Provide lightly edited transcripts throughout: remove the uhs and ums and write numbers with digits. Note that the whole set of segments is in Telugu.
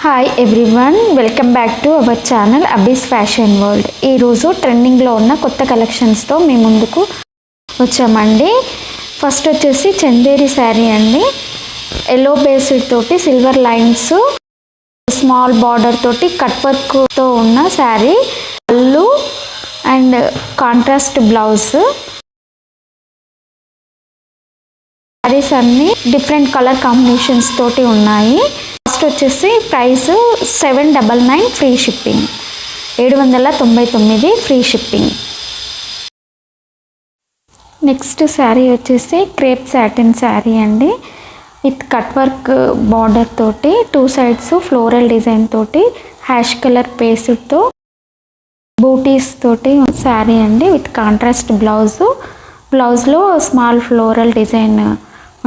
Hi everyone, welcome back to our channel అబీస్ ఫ్యాషన్ వరల్డ్. ఈరోజు ట్రెండింగ్లో ఉన్న కొత్త కలెక్షన్స్తో మీ ముందుకు వచ్చామండి. ఫస్ట్ వచ్చేసి చందేరి శారీ అండి. ఎల్లో బేస్డ్ తోటి సిల్వర్ లైన్స్, స్మాల్ బార్డర్ తోటి కట్ వర్క్తో ఉన్న శారీ, పళ్ళు అండ్ కాంట్రాస్ట్ బ్లౌజ్. శారీస్ అన్నీ డిఫరెంట్ కలర్ కాంబినేషన్స్ తోటి ఉన్నాయి. ఫస్ట్ వచ్చేసి price 799 free shipping, 799 free shipping. Next sari వచ్చేసి క్రేప్ సాటిన్ శారీ అండి, విత్ కట్ వర్క్ బార్డర్ తోటి, టూ సైడ్స్ ఫ్లోరల్ డిజైన్ తోటి, హ్యాష్ కలర్ పేస్ట్తో బూటీస్ తోటి శారీ అండి, విత్ కాంట్రాస్ట్ బ్లౌజ్లో స్మాల్ ఫ్లోరల్ డిజైన్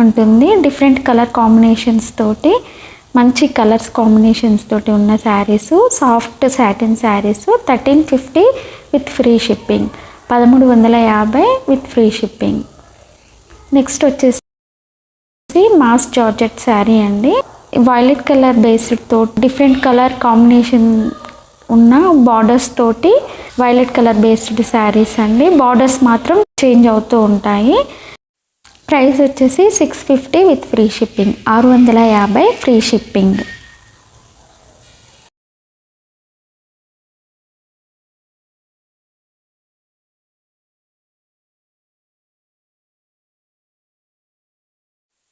ఉంటుంది. డిఫరెంట్ కలర్ కాంబినేషన్స్ తోటి, మంచి కలర్స్ కాంబినేషన్స్ తోటి ఉన్న saris, soft satin saris. 1350 with free shipping, 1350 with free shipping. Next వచ్చేసి మాస్ జార్జెట్ శారీ అండి, వైలెట్ కలర్ బేస్డ్ తోటి డిఫరెంట్ కలర్ కాంబినేషన్ ఉన్న బార్డర్స్ తోటి వైలెట్ కలర్ బేస్డ్ శారీస్ అండి. బార్డర్స్ మాత్రం చేంజ్ అవుతూ ఉంటాయి. ప్రైస్ వచ్చేసి 650 with free shipping, 650 free shipping.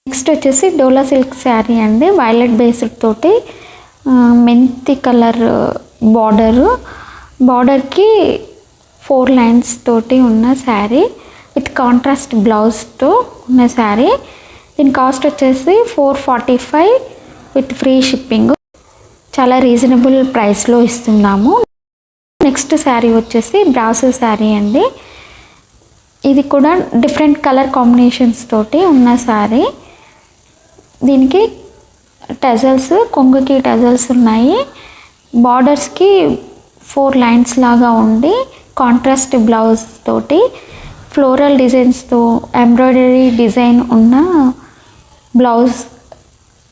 Next వచ్చేసి డోలా సిల్క్ శారీ అండి, వైలెట్ బేస్డ్ తోటి మెంతి కలర్ బార్డర్కి 4 లైన్స్ తోటి ఉన్న శారీ, విత్ కాంట్రాస్ట్ బ్లౌజ్తో ఉన్న శారీ. దీని కాస్ట్ వచ్చేసి 445 విత్ ఫ్రీ షిప్పింగ్. చాలా రీజనబుల్ ప్రైస్లో ఇస్తున్నాము. నెక్స్ట్ శారీ వచ్చేసి బ్రాసో శారీ అండి, ఇది కూడా డిఫరెంట్ కలర్ కాంబినేషన్స్ తోటి ఉన్న శారీ. దీనికి టజల్స్, కొంగుకి టజల్స్ ఉన్నాయి. బార్డర్స్కి 4 లైన్స్ లాగా ఉండి, కాంట్రాస్ట్ బ్లౌజ్ తోటి ఫ్లోరల్ డిజైన్స్తో ఎంబ్రాయిడరీ డిజైన్ ఉన్న బ్లౌజ్,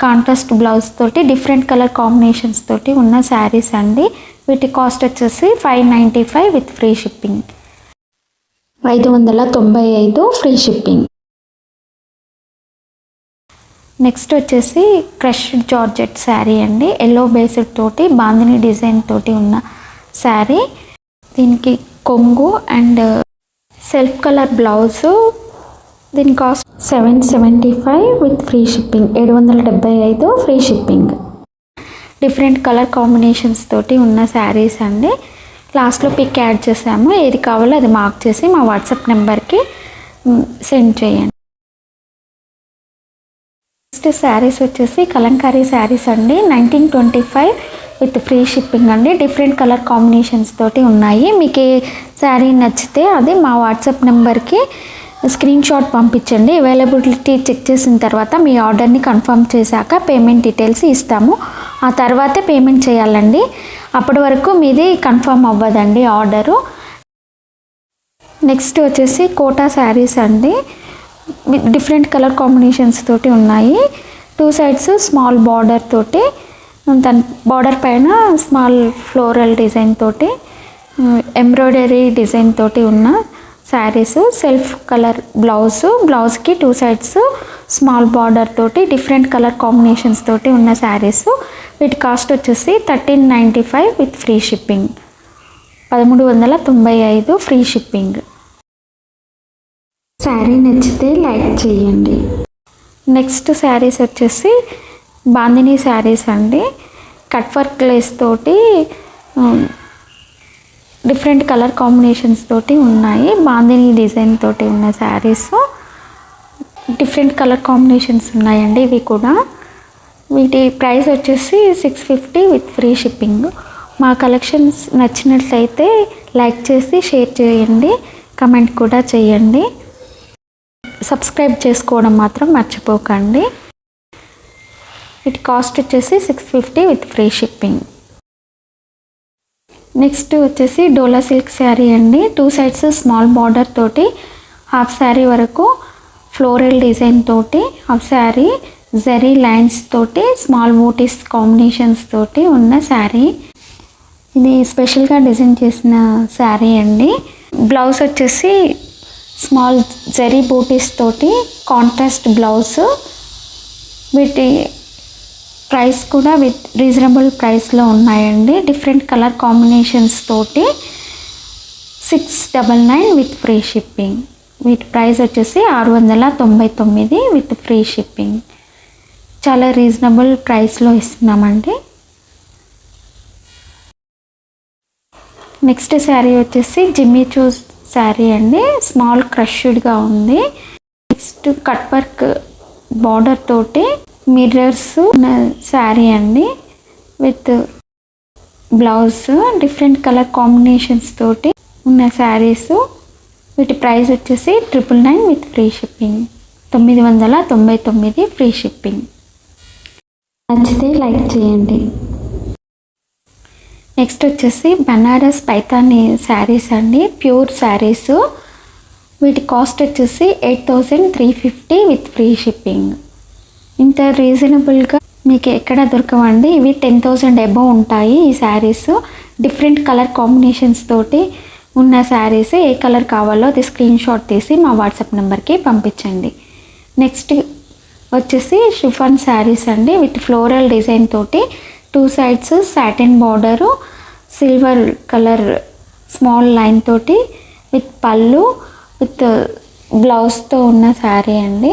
కాంట్రాస్ట్ బ్లౌజ్ తోటి డిఫరెంట్ కలర్ కాంబినేషన్స్ తోటి ఉన్న శారీస్ అండి. వీటి కాస్ట్ వచ్చేసి 595 with free shipping, 595 free shipping. Next వచ్చేసి క్రష్డ్ జార్జెట్ శారీ అండి, ఎల్లో బేస్డ్ తోటి బాందిని డిజైన్ తోటి ఉన్న శారీ. దీనికి కొంగు అండ్ సెల్ఫ్ కలర్ బ్లౌజు. దీని cost 775 with free shipping, 775 free shipping. Different colour combinations తోటి ఉన్న శారీస్ అండి. లాస్ట్లో పిక్ యాడ్ చేసాము, ఏది కావాలో అది మార్క్ చేసి మా వాట్సాప్ నెంబర్కి సెండ్ చేయండి. నెక్స్ట్ శారీస్ వచ్చేసి కలంకారీ శారీస్ అండి, 1925 విత్ ఫ్రీ షిప్పింగ్ అండి. డిఫరెంట్ కలర్ కాంబినేషన్స్ తోటి ఉన్నాయి. మీకు ఏ శారీ నచ్చితే అది మా వాట్సాప్ నెంబర్కి స్క్రీన్ షాట్ పంపించండి. అవైలబిలిటీ చెక్ చేసిన తర్వాత మీ ఆర్డర్ని కన్ఫర్మ్ చేశాక పేమెంట్ డీటెయిల్స్ ఇస్తాము. ఆ తర్వాతే పేమెంట్ చేయాలండి, అప్పటి వరకు మీది కన్ఫర్మ్ అవ్వదండి ఆర్డరు. నెక్స్ట్ వచ్చేసి కోటా శారీస్ అండి, డిఫరెంట్ కలర్ కాంబినేషన్స్ తోటి ఉన్నాయి. 2 సైడ్స్ స్మాల్ బార్డర్ తోటి, దాని బార్డర్ పైన స్మాల్ ఫ్లోరల్ డిజైన్ తోటి ఎంబ్రాయిడరీ డిజైన్ తోటి ఉన్న శారీస్. సెల్ఫ్ కలర్ బ్లౌజ్కి 2 సైడ్స్ స్మాల్ బార్డర్ తోటి డిఫరెంట్ కలర్ కాంబినేషన్స్ తోటి ఉన్న శారీస్. వీటి కాస్ట్ వచ్చేసి 1395 with free shipping, 1395 free shipping. Sari నచ్చితే లైక్ చేయండి. నెక్స్ట్ శారీస్ వచ్చేసి బాందిని శారీస్ అండి, కట్ వర్క్ లేస్ తోటి డిఫరెంట్ కలర్ కాంబినేషన్స్ తోటి ఉన్నాయి. బాందిని డిజైన్ తోటి ఉన్న శారీస్, డిఫరెంట్ కలర్ కాంబినేషన్స్ ఉన్నాయండి ఇవి కూడా. వీటి ప్రైస్ వచ్చేసి 650 విత్ ఫ్రీ షిప్పింగ్. మా కలెక్షన్స్ నచ్చినట్లయితే లైక్ చేసి షేర్ చేయండి, కమెంట్ కూడా చేయండి. సబ్స్క్రైబ్ చేసుకోవడం మాత్రం మర్చిపోకండి. వీటి కాస్ట్ వచ్చేసి 650 విత్ ఫ్రీ షిప్పింగ్. నెక్స్ట్ వచ్చేసి డోలా సిల్క్ శారీ అండి, 2 సైడ్స్ స్మాల్ బార్డర్ తోటి హాఫ్ శారీ వరకు ఫ్లోరల్ డిజైన్ తోటి హాఫ్ శారీ జరీ లైన్స్ తోటి స్మాల్ బూటీస్ కాంబినేషన్స్ తోటి ఉన్న శారీ. ఇది స్పెషల్గా డిజైన్ చేసిన శారీ అండి. బ్లౌజ్ వచ్చేసి స్మాల్ జరీ బూటీస్ తోటి కాంట్రాస్ట్ బ్లౌజ్. వీటి ప్రైస్ కూడా విత్ రీజనబుల్ ప్రైస్లో ఉన్నాయండి. డిఫరెంట్ కలర్ కాంబినేషన్స్ తోటి 699 విత్ ఫ్రీ షిప్పింగ్. వీటి ప్రైస్ వచ్చేసి 699 విత్ ఫ్రీ షిప్పింగ్. చాలా రీజనబుల్ ప్రైస్లో ఇస్తున్నామండి. నెక్స్ట్ శారీ వచ్చేసి జిమ్మీ చూస్ శారీ అండి. స్మాల్ క్రష్డ్గా ఉంది. నెక్స్ట్ కట్ వర్క్ బార్డర్ తోటి మిర్రర్స్ ఉన్న శారీ అండి. With blouse different colour combinations తోటి ఉన్న శారీస్. వీటి ప్రైస్ వచ్చేసి 999 with free shipping. 999 free shipping. నచ్చితే లైక్ చేయండి. నెక్స్ట్ వచ్చేసి బనారస్ పైతాని శారీస్ అండి. ప్యూర్ శారీస్. వీటి కాస్ట్ వచ్చేసి 8350 విత్ ఫ్రీ షిప్పింగ్. ఇంత రీజనబుల్గా మీకు ఎక్కడ దొరకవండి. ఇవి 10,000 అబోవ్ ఉంటాయి ఈ శారీస్. డిఫరెంట్ కలర్ కాంబినేషన్స్ తోటి ఉన్న శారీస్. ఏ కలర్ కావాలో అది స్క్రీన్ షాట్ తీసి మా వాట్సాప్ నెంబర్కి పంపించండి. నెక్స్ట్ వచ్చేసి షిఫాన్ శారీస్ అండి. విత్ ఫ్లోరల్ డిజైన్ తోటి 2 sides satin border, silver colour small line తోటి విత్ పళ్ళు విత్ బ్లౌజ్తో ఉన్న శారీ అండి.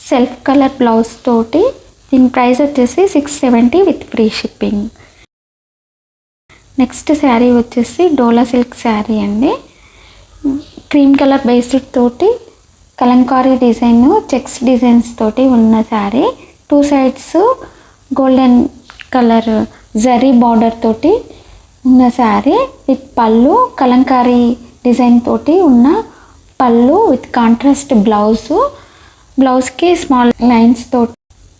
సెల్ఫ్ కలర్ బ్లౌజ్ తోటి. దీని ప్రైస్ వచ్చేసి 670 with free shipping. Next sari వచ్చేసి డోలా సిల్క్ శారీ అండి. క్రీమ్ కలర్ బేస్డ్ తోటి కలంకారీ డిజైన్, చెక్స్ డిజైన్స్ తోటి ఉన్న sari. 2 sides golden colour zari border తోటి ఉన్న శారీ విత్ పళ్ళు, కలంకారీ డిజైన్ తోటి ఉన్న పళ్ళు విత్ కాంట్రాస్ట్ బ్లౌజు. బ్లౌజ్కి స్మాల్ లైన్స్ తోటి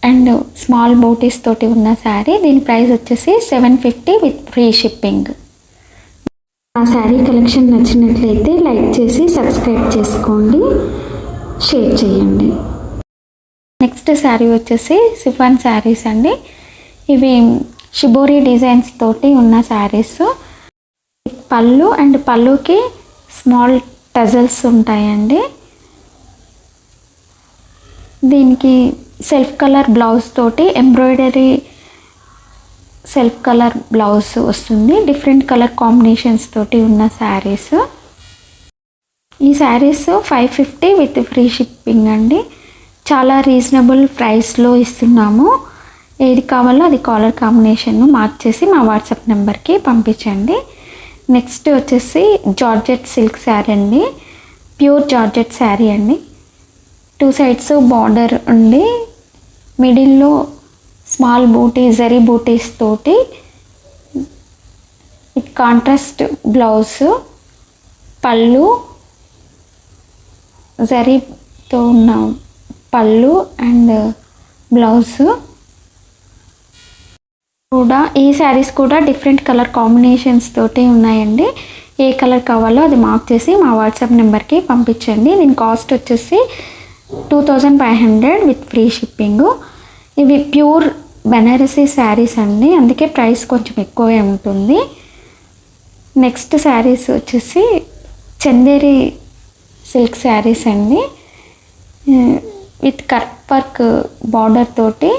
అండ్ స్మాల్ బూటీస్ తోటి ఉన్న శారీ. దీని ప్రైస్ వచ్చేసి 750 విత్ ఫ్రీ షిప్పింగ్. ఆ శారీ కలెక్షన్ నచ్చినట్లయితే లైక్ చేసి సబ్స్క్రైబ్ చేసుకోండి, షేర్ చేయండి. నెక్స్ట్ శారీ వచ్చేసి షిఫాన్ శారీస్ అండి. ఇవి షిబోరి డిజైన్స్ తోటి ఉన్న శారీస్. పళ్ళు అండ్ పళ్ళుకి స్మాల్ టజల్స్ ఉంటాయండి. దీనికి సెల్ఫ్ కలర్ బ్లౌజ్ తోటి ఎంబ్రాయిడరీ సెల్ఫ్ కలర్ బ్లౌజ్ వస్తుంది. డిఫరెంట్ కలర్ కాంబినేషన్స్ తోటి ఉన్న శారీస్. ఈ శారీస్ 550 విత్ ఫ్రీ షిప్పింగ్ అండి. చాలా రీజనబుల్ ప్రైస్లో ఇస్తున్నాము. ఏది కావాలో అది కలర్ కాంబినేషన్ మార్క్ చేసి మా వాట్సాప్ నెంబర్కి పంపించండి. నెక్స్ట్ వచ్చేసి జార్జెట్ సిల్క్ శారీ అండి. ప్యూర్ జార్జెట్ శారీ అండి. 2 సైడ్స్ బార్డర్ ఉండి మిడిల్లో స్మాల్ బూటీ జరీ బూటీస్ తోటి విత్ కాంట్రాస్ట్ బ్లౌజ్, పళ్ళు జరీతో ఉన్న పళ్ళు అండ్ బ్లౌజ్ కూడా. ఈ శారీస్ కూడా డిఫరెంట్ కలర్ కాంబినేషన్స్ తోటి ఉన్నాయండి. ఏ కలర్ కావాలో అది మార్క్ చేసి మా వాట్సాప్ నెంబర్కి పంపించండి. దీని కాస్ట్ వచ్చేసి 2500 విత్ ఫ్రీ షిప్పింగ్. ఇవి ప్యూర్ బెనారసీ శారీస్ అండి, అందుకే ప్రైస్ కొంచెం ఎక్కువే ఉంటుంది. నెక్స్ట్ శారీస్ వచ్చేసి చందేరి సిల్క్ శారీస్ అండి. విత్ కట్ వర్క్ బార్డర్ తోటి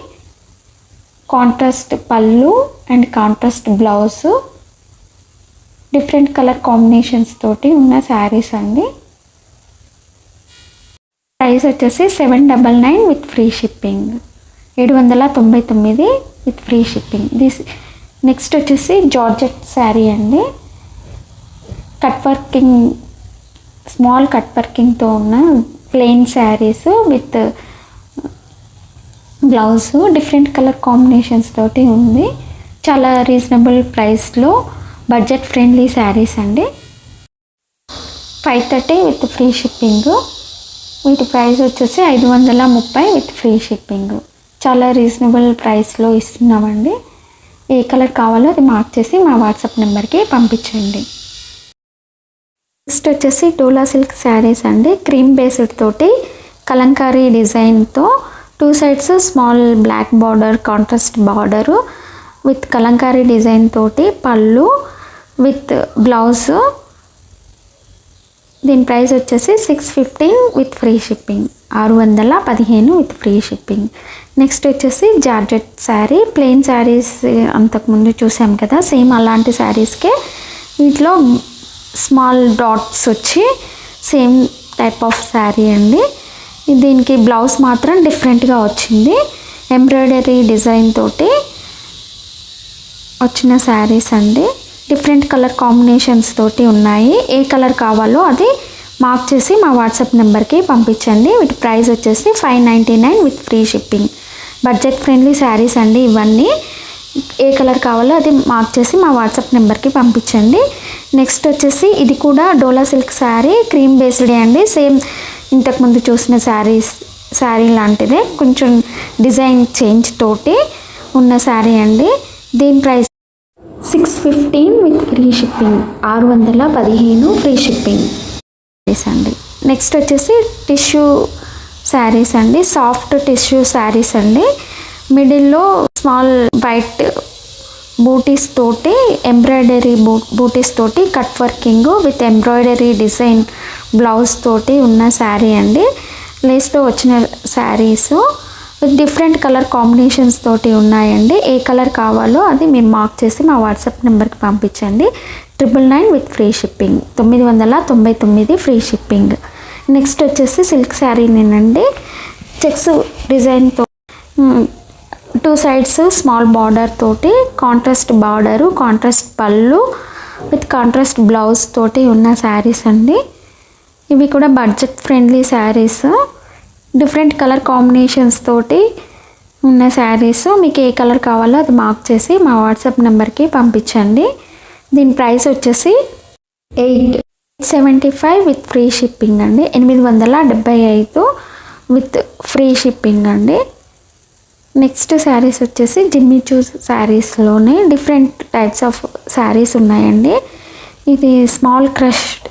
కాంట్రాస్ట్ పళ్ళు and contrast blouse. Different colour combinations తోటి ఉన్న శారీస్ అండి. ప్రైస్ వచ్చేసి 799 with free shipping. 799 with free shipping. Next వచ్చేసి జార్జెట్ శారీ అండి. కట్ వర్కింగ్ స్మాల్ కట్ వర్కింగ్తో ఉన్న plain saris with blouse. Different colour combinations తోటి ఉంది. చాలా రీజనబుల్ ప్రైస్లో బడ్జెట్ ఫ్రెండ్లీ శారీస్ అండి. 530 విత్ ఫ్రీ షిప్పింగ్. వీటి ప్రైస్ వచ్చేసి 530 విత్ ఫ్రీ షిప్పింగ్. చాలా రీజనబుల్ ప్రైస్లో ఇస్తున్నామండి. ఏ కలర్ కావాలో అది మార్క్ చేసి మా వాట్సాప్ నెంబర్కి పంపించండి. నెక్స్ట్ వచ్చేసి డోలా సిల్క్ శారీస్ అండి. క్రీమ్ బేస్డ్ తోటి కలంకారీ డిజైన్తో 2 sides small black border, contrast border with kalamkari design తోటి పళ్ళు విత్ బ్లౌజ్. దీని ప్రైస్ వచ్చేసి 615 with free shipping, 615 with free shipping. Next వచ్చేసి జార్జెట్ శారీ. ప్లెయిన్ శారీస్ అంతకుముందు చూసాం కదా, సేమ్ అలాంటి శారీస్కే వీటిలో స్మాల్ డాట్స్ వచ్చి సేమ్ టైప్ ఆఫ్ శారీ అండి. దీనికి బ్లౌజ్ మాత్రం డిఫరెంట్గా వచ్చింది, ఎంబ్రాయిడరీ డిజైన్ తోటి వచ్చిన శారీస్ అండి. డిఫరెంట్ కలర్ కాంబినేషన్స్ తోటి ఉన్నాయి. ఏ కలర్ కావాలో అది మార్క్ చేసి మా వాట్సాప్ నెంబర్కి పంపించండి. వీటి ప్రైస్ వచ్చేసి 599 with free shipping. Budget friendly saris అండి ఇవన్నీ. ఏ కలర్ కావాలో అది మార్క్ చేసి మా వాట్సాప్ నెంబర్కి పంపించండి. నెక్స్ట్ వచ్చేసి ఇది కూడా డోలా సిల్క్ శారీ, క్రీమ్ బేస్డే అండి. సేమ్ ఇంతకుముందు చూసిన శారీ లాంటిదే, కొంచెం డిజైన్ చేంజ్ తోటి ఉన్న శారీ అండి. దీని price 615 with free shipping, 615 free shipping అండి. నెక్స్ట్ వచ్చేసి టిష్యూ శారీస్ అండి, సాఫ్ట్ టిష్యూ శారీస్ అండి. మిడిల్లో స్మాల్ వైట్ బూటీస్ తోటి, ఎంబ్రాయిడరీ బూటీస్ తోటి cut working with embroidery design blouse తోటి ఉన్న శారీ అండి. లేస్తో వచ్చిన saris with different colour combinations తోటి ఉన్నాయండి. ఏ కలర్ కావాలో అది మీరు మార్క్ చేసి మా వాట్సాప్ నెంబర్కి పంపించండి. 999 with free shipping, 999 free shipping. Next వచ్చేసి సిల్క్ శారీనేనండి. చెక్స్ డిజైన్తో 2 సైడ్స్ స్మాల్ బార్డర్ తోటి, కాంట్రాస్ట్ బార్డరు, కాంట్రాస్ట్ పళ్ళు విత్ కాంట్రాస్ట్ బ్లౌజ్ తోటి ఉన్న శారీస్ అండి. ఇవి కూడా budget friendly saris, different colour combinations తోటి ఉన్న శారీస్. మీకు ఏ కలర్ కావాలో అది మార్క్ చేసి మా వాట్సాప్ నెంబర్కి పంపించండి. దీని ప్రైస్ వచ్చేసి 875 విత్ ఫ్రీ షిప్పింగ్ అండి, 875 విత్ ఫ్రీ షిప్పింగ్ అండి. నెక్స్ట్ శారీస్ వచ్చేసి జిమ్మి చూ శారీస్లోనే డిఫరెంట్ టైప్స్ ఆఫ్ శారీస్ ఉన్నాయండి. ఇది స్మాల్ క్రష్డ్,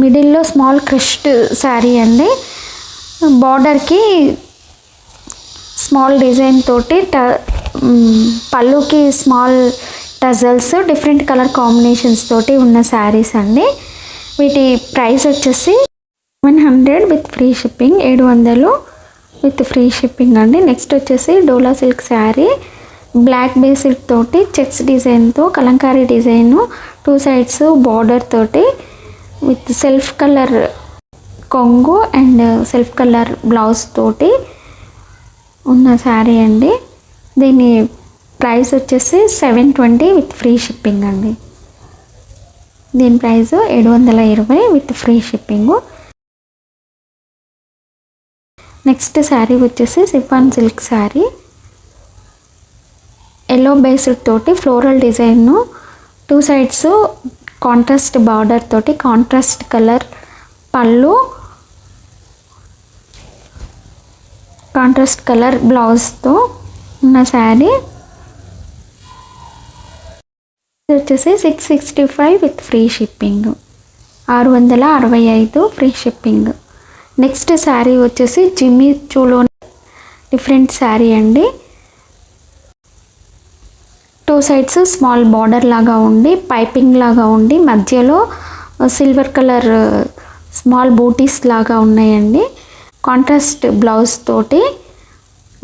మిడిల్లో స్మాల్ క్రష్డ్ శారీ అండి. బార్డర్కి స్మాల్ డిజైన్ తోటి పళ్ళుకి small tassels, different colour combinations తోటి ఉన్న శారీస్ అండి. వీటి ప్రైస్ వచ్చేసి 700 with free shipping, 700 with free shipping అండి. నెక్స్ట్ వచ్చేసి డోలా సిల్క్ శారీ, బ్లాక్ బేసిక్ తోటి చెక్స్ డిజైన్తో కలంకారీ డిజైన్, 2 సైడ్స్ బార్డర్ తోటి విత్ సెల్ఫ్ కలర్ కొంగు అండ్ సెల్ఫ్ కలర్ బ్లౌజ్ తోటి ఉన్న శారీ అండి. దీని ప్రైస్ వచ్చేసి 720 విత్ ఫ్రీ షిప్పింగ్ అండి. దీని price 720 with free shipping. Next sari వచ్చేసి chiffon silk sari, yellow based తోటి floral design, 2 sides contrast border తోటి కాంట్రాస్ట్ కలర్ పళ్ళు, కాంట్రాస్ట్ కలర్ బ్లౌజ్తో ఉన్న శారీ. ఇది వచ్చేసి 665 with free shipping, 665 free shipping. Next sari వచ్చేసి జిమ్మి చూలో డిఫరెంట్ శారీ అండి. 2 సైడ్స్ స్మాల్ బార్డర్ లాగా ఉండి, పైపింగ్ లాగా ఉండి, మధ్యలో సిల్వర్ కలర్ స్మాల్ బూటీస్ లాగా ఉన్నాయండి. కాంట్రాస్ట్ బ్లౌజ్ తోటి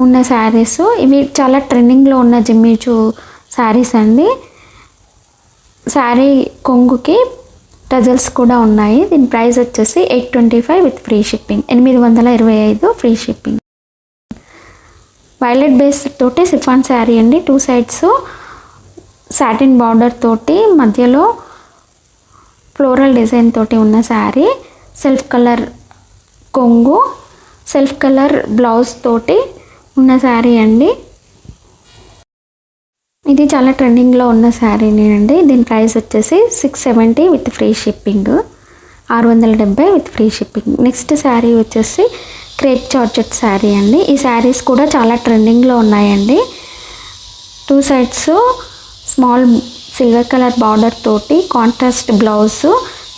ఉన్న శారీస్. ఇవి చాలా ట్రెండింగ్లో ఉన్న జిమ్మిచూ శారీస్ అండి. శారీ కొంగుకి టజల్స్ కూడా ఉన్నాయి. దీని ప్రైస్ వచ్చేసి 825 with free shipping, 825 free shipping. Violet base తోటి సిఫాన్ శారీ అండి. 2 సైడ్స్ సాటిన్ బార్డర్ తోటి, మధ్యలో ఫ్లోరల్ డిజైన్ తోటి ఉన్న శారీ, సెల్ఫ్ కలర్ కొంగు, సెల్ఫ్ కలర్ బ్లౌజ్ తోటి ఉన్న శారీ అండి. ఇది చాలా ట్రెండింగ్లో ఉన్న శారీనేనండి. దీని ప్రైస్ వచ్చేసి 670 with free shipping, 670 with free shipping. Next sari వచ్చేసి క్రేప్ జార్జెట్ శారీ అండి. ఈ శారీస్ కూడా చాలా ట్రెండింగ్లో ఉన్నాయండి. 2 sides small silver colour border తోటి contrast blouse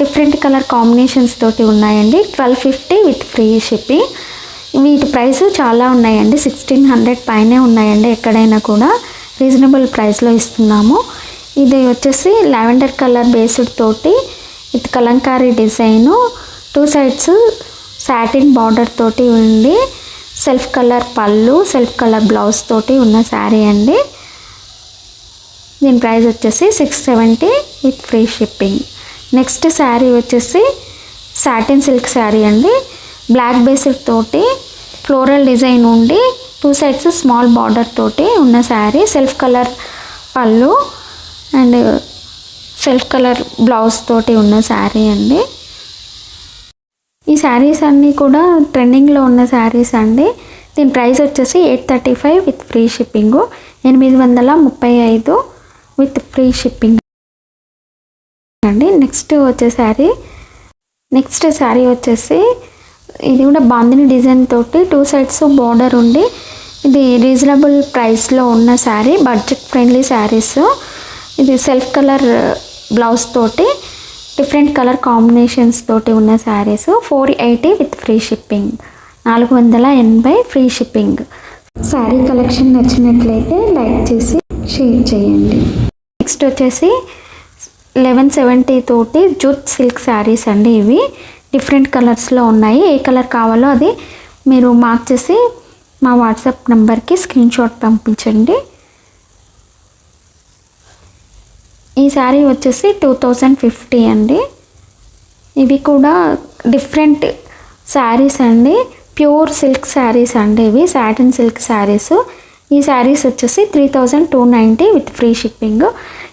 different colour combinations తోటి ఉన్నాయండి. 1250 విత్ ఫ్రీ షిప్పింగ్. వీటి ప్రైస్ చాలా ఉన్నాయండి, 1600 పైనే ఉన్నాయండి. ఎక్కడైనా కూడా రీజనబుల్ ప్రైస్లో ఇస్తున్నాము. ఇది వచ్చేసి లావెండర్ కలర్ బేస్డ్ తోటి with Kalamkari design, 2 sides satin border తోటి ఉంది. సెల్ఫ్ కలర్ పళ్ళు, సెల్ఫ్ కలర్ బ్లౌజ్ తోటి ఉన్న శారీ అండి. దీని ప్రైస్ వచ్చేసి 670 with free shipping. Next sari వచ్చేసి సాటిన్ సిల్క్ శారీ అండి. బ్లాక్ బేస్డ్ తోటి ఫ్లోరల్ డిజైన్ ఉండి 2 సైడ్స్ స్మాల్ బార్డర్ తోటి ఉన్న శారీ, సెల్ఫ్ కలర్ పళ్ళు అండ్ సెల్ఫ్ కలర్ బ్లౌజ్ తోటి ఉన్న శారీ అండి. ఈ శారీస్ అన్నీ కూడా ట్రెండింగ్లో ఉన్న శారీస్ అండి. దీని ప్రైస్ వచ్చేసి 835 with free shipping, 835 with free shipping అండి. నెక్స్ట్ శారీ వచ్చేసి ఇది కూడా బాందిని డిజైన్ తోటి 2 సైడ్స్ బార్డర్ ఉండి, ఇది రీజనబుల్ ప్రైస్లో ఉన్న శారీ, బడ్జెట్ ఫ్రెండ్లీ శారీస్. ఇది సెల్ఫ్ కలర్ బ్లౌజ్ తోటి డిఫరెంట్ కలర్ కాంబినేషన్స్ తోటి ఉన్న saris, 480 with free shipping, 480 free shipping. Sari collection నచ్చినట్లయితే లైక్ చేసి షేర్ చేయండి. నెక్స్ట్ వచ్చేసి 1170 తోటి జూట్ సిల్క్ శారీస్ అండి. ఇవి డిఫరెంట్ కలర్స్లో ఉన్నాయి. ఏ కలర్ కావాలో అది మీరు మార్క్ చేసి మా వాట్సాప్ నెంబర్కి స్క్రీన్ షాట్ పంపించండి. ఈ శారీ వచ్చేసి 2050 అండి. ఇవి కూడా డిఫరెంట్ శారీస్ అండి, ప్యూర్ సిల్క్ శారీస్ అండి. ఇవి సాటిన్ సిల్క్ శారీస్. ఈ శారీస్ వచ్చేసి 3290 విత్ ఫ్రీ షిప్పింగ్.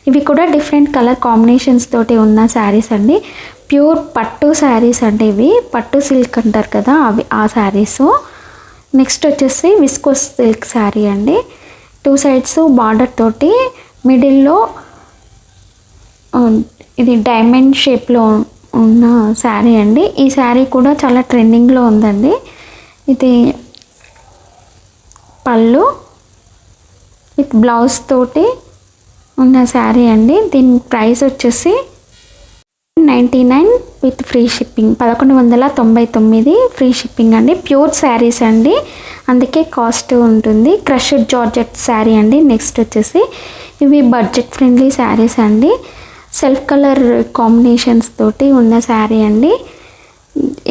ఇవి కూడా డిఫరెంట్ కలర్ కాంబినేషన్స్ తోటి ఉన్న శారీస్ అండి. ప్యూర్ పట్టు శారీస్ అండి. ఇవి పట్టు సిల్క్ అంటారు కదా, అవి ఆ శారీస్. నెక్స్ట్ వచ్చేసి విస్కోస్ సిల్క్ శారీ అండి. 2 సైడ్స్ బార్డర్ తోటి మిడిల్లో ఇది డైమండ్ షేప్లో ఉన్న శారీ అండి. ఈ శారీ కూడా చాలా ట్రెండింగ్లో ఉందండి. ఇది పళ్ళు విత్ బ్లౌజ్ తోటి ఉన్న శారీ అండి. దీని ప్రైస్ వచ్చేసి 99 with free shipping, 1199 free shipping అండి. ప్యూర్ శారీస్ అండి, అందుకే కాస్ట్ ఉంటుంది. క్రష్డ్ జార్జెట్ శారీ అండి. నెక్స్ట్ వచ్చేసి ఇవి బడ్జెట్ ఫ్రెండ్లీ శారీస్ అండి. సెల్ఫ్ కలర్ కాంబినేషన్స్ తోటి ఉన్న శారీ అండి.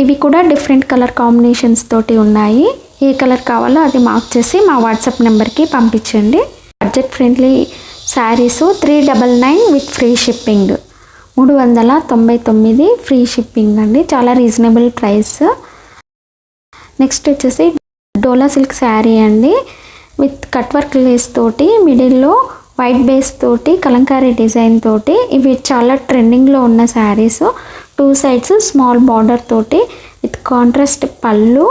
ఇవి కూడా డిఫరెంట్ కలర్ కాంబినేషన్స్ తోటి ఉన్నాయి. ఏ కలర్ కావాలో అది మార్క్ చేసి మా వాట్సాప్ నెంబర్కి పంపించండి. Budget friendly saris 399 with free shipping, 399 free shipping అండి. చాలా రీజనబుల్ ప్రైస్. నెక్స్ట్ వచ్చేసి డోలా సిల్క్ శారీ అండి. విత్ కట్ వర్క్ లేస్ తోటి మిడిల్లో వైట్ బేస్ తోటి కలంకారీ డిజైన్ తోటి, ఇవి చాలా ట్రెండింగ్లో ఉన్న శారీస్. 2 సైడ్స్ స్మాల్ బార్డర్ తోటి విత్ కాంట్రాస్ట్ పళ్ళు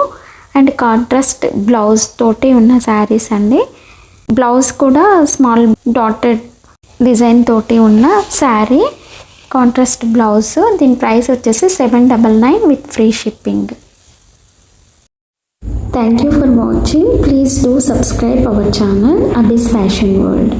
అండ్ కాంట్రాస్ట్ బ్లౌజ్ తోటి ఉన్న శారీస్ అండి. బ్లౌజ్ కూడా స్మాల్ డాటెడ్ డిజైన్ తోటి ఉన్న శారీ, కాంట్రాస్ట్ బ్లౌజ్. దీని ప్రైస్ వచ్చేసి 799 with free shipping. Thank you for watching. Please do subscribe our channel Abyss Fashion World.